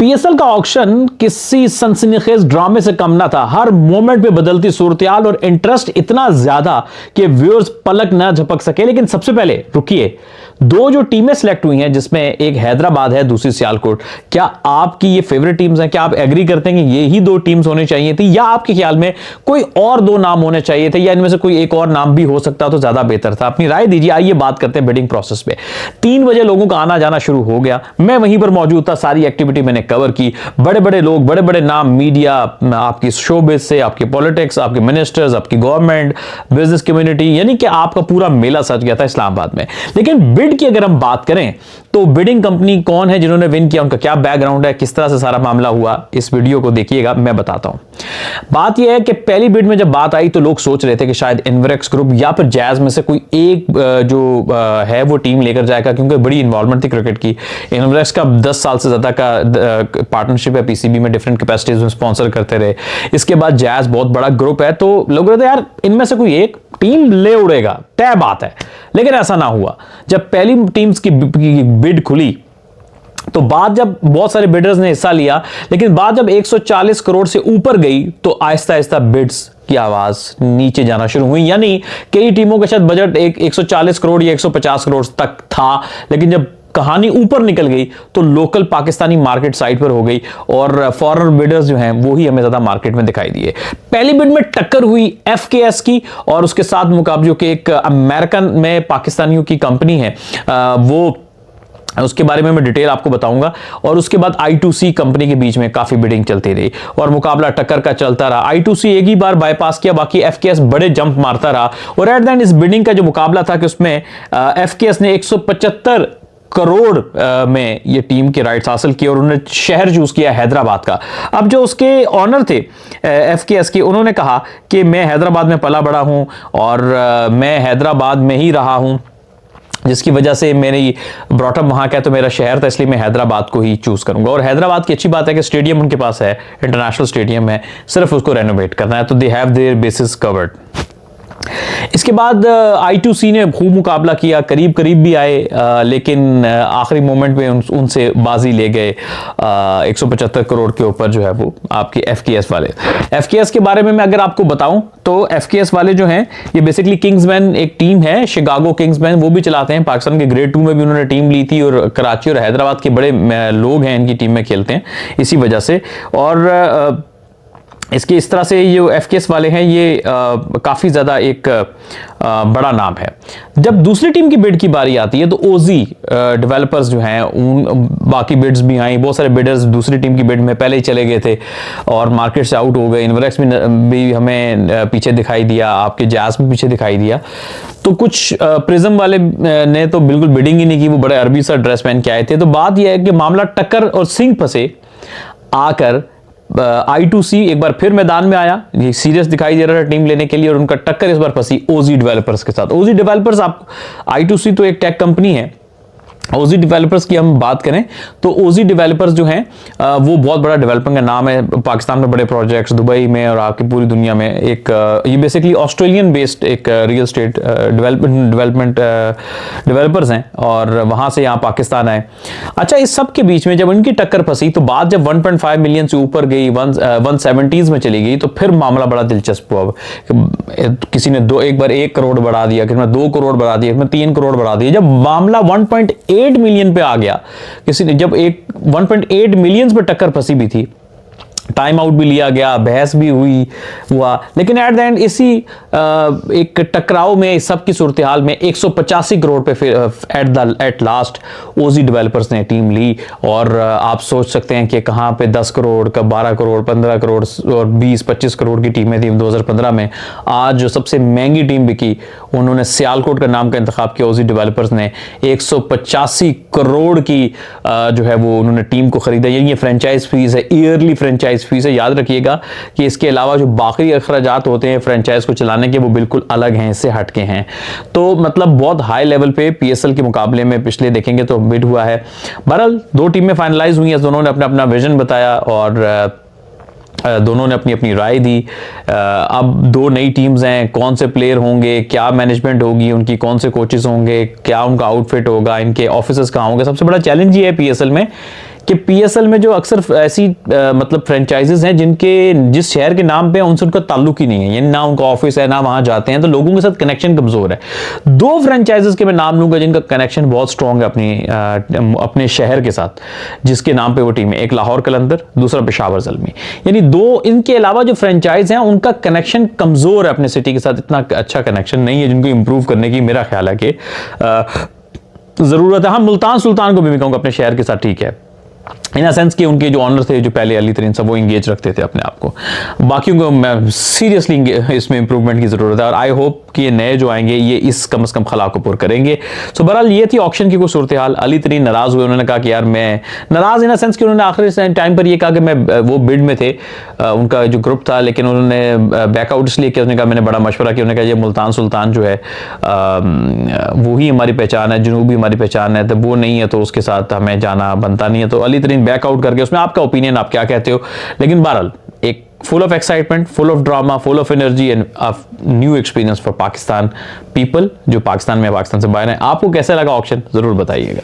PSL का auction किसी सनसनीखेज ड्रामे से कम ना था। हर मोमेंट पे बदलती सूरत-ए-हाल और इंटरेस्ट इतना ज्यादा कि व्यूअर्स पलक ना झपक सके। लेकिन सबसे पहले रुकिए, दो जो टीमें सिलेक्ट हुई हैं जिसमें एक हैदराबाद है, दूसरी सियालकोट, क्या आपकी ये फेवरेट टीम्स हैं? क्या आप एग्री करते हैं कि ये ही दो टीम्स होनी चाहिए थी, या आपके ख्याल में कोई और दो नाम होने चाहिए थे, या इनमें से कोई एक और नाम भी हो सकता तो ज्यादा बेहतर था? अपनी राय दीजिए। आइए बात करते हैं बिडिंग प्रोसेस पे। 3 बजे लोगों का आना जाना शुरू हो गया, मैं वहीं पर मौजूद था, सारी एक्टिविटी मैंने कवर की। बड़े बड़े लोग, बड़े बड़े नाम, मीडिया, आपकी शोबिज से आपकी पॉलिटिक्स, आपके मिनिस्टर्स, आपकी गवर्नमेंट, बिजनेस कम्युनिटी, यानी कि आपका पूरा मेला सज गया था इस्लामाबाद में। लेकिन बिड की अगर हम बात करें तो बिडिंग कंपनी कौन है जिन्होंने विन किया, उनका क्या बैकग्राउंड है, किस तरह से सारा मामला हुआ, इस वीडियो को देखिएगा, मैं बताता हूं। बात यह है कि पहली बिड में जब बात आई तो लोग सोच रहे थे कि शायद इन्वेरेक्स ग्रुप या फिर जैज में से कोई एक जो है वो टीम लेकर जाएगा, क्योंकि बड़ी इन्वॉल्वमेंट थी क्रिकेट की। इन्वेरेक्स का 10 साल से ज्यादा का पार्टनरशिप है पीसीबी में, डिफरेंट कैपेसिटीज में स्पॉन्सर करते रहे। इसके बाद जैज बहुत बड़ा ग्रुप है, तो लोग कहते यार इनमें से कोई एक टीम ले उड़ेगा, तय बात है। लेकिन ऐसा ना हुआ। जब पहली टीम्स की बिड खुली तो बात, जब बहुत सारे बिडर्स ने हिस्सा लिया, लेकिन बात जब 140 करोड़ से ऊपर गई तो आहिस्ता आहिस्ता बिड्स की आवाज नीचे जाना शुरू हुई। यानी कई टीमों का शायद बजट 140 करोड़ या 150 करोड़ तक था, लेकिन जब कहानी ऊपर निकल गई तो लोकल पाकिस्तानी मार्केट साइड पर हो गई और फॉरेनर बिडर्स जो हैं वो ही हमें ज्यादा मार्केट में दिखाई दिए। पहली बिड में टक्कर हुई एफकेएस की और उसके साथ मुकाबले के एक अमेरिकन में पाकिस्तानियों की कंपनी है, वो उसके बारे में मैं डिटेल आपको बताऊंगा। और उसके बाद I2C कंपनी के बीच में काफी बिडिंग चलती रही और मुकाबला टक्कर का चलता रहा। I2C एक ही बार बाईपास किया, बाकी एफकेएस बड़े जंप मारता रहा। और एट द एंड इस बिडिंग का जो मुकाबला था कि उसमें एफकेएस ने 175 करोड़ में ये टीम के राइट्स हासिल किए और उन्होंने शहर चूज किया हैदराबाद का। अब जो उसके ऑनर थे एफकेएस के, उन्होंने कहा कि मैं हैदराबाद में पला बड़ा हूं और मैं हैदराबाद में ही रहा हूं, जिसकी वजह से मेरी ब्रॉटअप वहां का है, तो मेरा शहर था, इसलिए मैं हैदराबाद को ही चूज करूंगा। और हैदराबाद की अच्छी बात है कि स्टेडियम उनके पास है, इंटरनेशनल स्टेडियम है, सिर्फ उसको रेनोवेट करना है, तो they have their basis covered. इसके बाद I2C ने खूब मुकाबला किया, करीब करीब भी आए, लेकिन आखिरी मोमेंट में उनसे बाजी ले गए। 175 करोड़ के ऊपर जो है वो आपके एफकेएस वाले। एफकेएस के बारे में मैं अगर आपको बताऊं तो एफकेएस वाले जो हैं ये बेसिकली किंग्समैन एक टीम है, शिकागो किंग्समैन, वो भी चलाते हैं। पाकिस्तान के ग्रेड 2 में भी उन्होंने टीम ली थी और कराची और हैदराबाद के बड़े लोग हैं इनकी टीम में खेलते हैं इसी वजह से। और इसके इस तरह से ये एफकेएस वाले हैं, ये काफ़ी ज़्यादा एक बड़ा नाम है। जब दूसरी टीम की बिड की बारी आती है तो ओजी डेवलपर्स जो हैं उन बाकी बिड्स भी आई, बहुत सारे बिडर्स दूसरी टीम की बिड में पहले ही चले गए थे और मार्केट से आउट हो गए। इन्वेरेक्स भी हमें पीछे दिखाई दिया, आपके जैज भी पीछे दिखाई दिया। तो कुछ प्रिज्म वाले ने तो बिल्कुल बिडिंग ही नहीं की, वो बड़े अरबी सा ड्रेस पहन के आए थे। तो बात यह है कि मामला टक्कर और सिंह फंसे आकर I2C एक बार फिर मैदान में आया, ये सीरियस दिखाई दे रहा था टीम लेने के लिए, और उनका टक्कर इस बार फंसी ओजी डेवलपर्स के साथ। ओजी डेवलपर्स, आप I2C तो एक टेक कंपनी है, ओजी डेवलपर्स की हम बात करें तो ओजी डेवलपर्स जो हैं वो बहुत बड़ा डेवलपिंग का नाम है। पाकिस्तान में बड़े प्रोजेक्ट्स, दुबई में और आपकी पूरी दुनिया में। एक ये बेसिकली ऑस्ट्रेलियन बेस्ड एक रियल स्टेट डेवलपमेंट डेवलपर्स हैं और वहां से यहाँ पाकिस्तान आए। अच्छा, इस सब के बीच में जब उनकी टक्कर फंसी तो बात जब 1.5 मिलियन से ऊपर गई, 170s में चली गई, तो फिर मामला बड़ा दिलचस्प हुआ। किसी ने एक बार 1 करोड़ बढ़ा दिया, किसी ने 2 करोड़ बढ़ा दिया, किसी ने 3 करोड़ बढ़ा दिया। जब मामला 1.8 मिलियन पे आ गया, किसी ने जब 1.8 मिलियन पे टक्कर फंसी भी थी, टाइम आउट भी लिया गया, बहस भी हुआ, लेकिन एट द एंड इसी एक टकराव में, इस सब की सूरत हाल में 185 करोड़ पे फिर एट लास्ट ओजी डेवलपर्स ने टीम ली। और आप सोच सकते हैं कि कहां पे 10 करोड़ का 12 करोड़ 15 करोड़ और 20-25 करोड़ की टीमें थी 2015 में। आज जो सबसे महंगी टीम बिकी, उन्होंने सियालकोट का नाम का इंतखाब किया। ओजी डेवलपर्स ने 185 करोड़ की जो है वो उन्होंने टीम को खरीदा। ये फ्रेंचाइज फीस है, ईयरली फ्रेंचाइज फीस है। याद रखिएगा कि इसके अलावा जो बाकी अखराजात होते हैं फ्रेंचाइज को चलाने के, वो बिल्कुल अलग हैं, इससे हटके हैं। तो मतलब बहुत हाई लेवल पे पीएसएल के मुकाबले में पिछले देखेंगे तो बिड हुआ है। बहरहाल 2 टीमें फाइनलाइज हुई हैं, दोनों ने अपना अपना विजन बताया और दोनों ने अपनी अपनी राय दी। अब 2 नई टीम्स हैं, कौन से प्लेयर होंगे, क्या मैनेजमेंट होगी उनकी, कौन से कोचेस होंगे, क्या उनका आउटफिट होगा, इनके ऑफिसर्स कहाँ होंगे। सबसे बड़ा चैलेंज ये है पीएसएल में कि पीएसएल में जो अक्सर ऐसी मतलब फ्रेंचाइजीज हैं जिनके जिस शहर के नाम पे है उनसे उनका ताल्लुक ही नहीं है, यानी ना उनका ऑफिस है ना वहां जाते हैं, तो लोगों के साथ कनेक्शन कमजोर है। दो फ्रेंचाइजीज के मैं नाम लूंगा जिनका कनेक्शन बहुत स्ट्रांग है अपने शहर के साथ, जिसके नाम पे वो टीम है। एक लाहौर कलंदर, दूसरा पेशावर ज़ल्मी। यानी दो, इनके अलावा जो फ्रेंचाइज हैं उनका कनेक्शन कमजोर है अपने सिटी के साथ, इतना अच्छा कनेक्शन नहीं है जिनको इंप्रूव करने की मेरा ख्याल है कि जरूरत है। हाँ, मुल्तान सुल्तान को भी मैं कहूंगा अपने शहर के साथ ठीक है, इन अ सेंस कि उनके जो ऑनर थे जो पहले अली तरीन सब, वो इंगेज रखते थे अपने आप को। बाकियों को मैं सीरियसली इसमें इंप्रूवमेंट की जरूरत है, और आई होप कि ये नए जो आएंगे ये इस कम से कम खला को पूरा करेंगे। सो बहरहाल ये थी ऑक्शन की कुछ सूरत हाल। अली तरीन नाराज हुए, उन्होंने कहा कि यार मैं नाराज इन अ सेंस कि उन्होंने आखिरी टाइम पर ये कहा कि मैं वो बिड में थे, उनका जो ग्रुप था, लेकिन उन्होंने बैकआउट इसलिए किया, उसने कहा मैंने बड़ा मशवरा किया, उन्होंने कहा ये मुल्तान सुल्तान जो है वही हमारी पहचान है, जुनूबी हमारी पहचान है, तो वो नहीं है तो उसके साथ हमें जाना बनता नहीं है। तो अली तरीन बैकआउट करके, उसमें आपका ओपिनियन, आप क्या कहते हो। लेकिन बहरहाल एक full of excitement, full of drama, full of energy and new experience for Pakistan people जो पाकिस्तान में, पाकिस्तान से बाहर हैं। आपको कैसा लगा ऑक्शन, जरूर बताइएगा।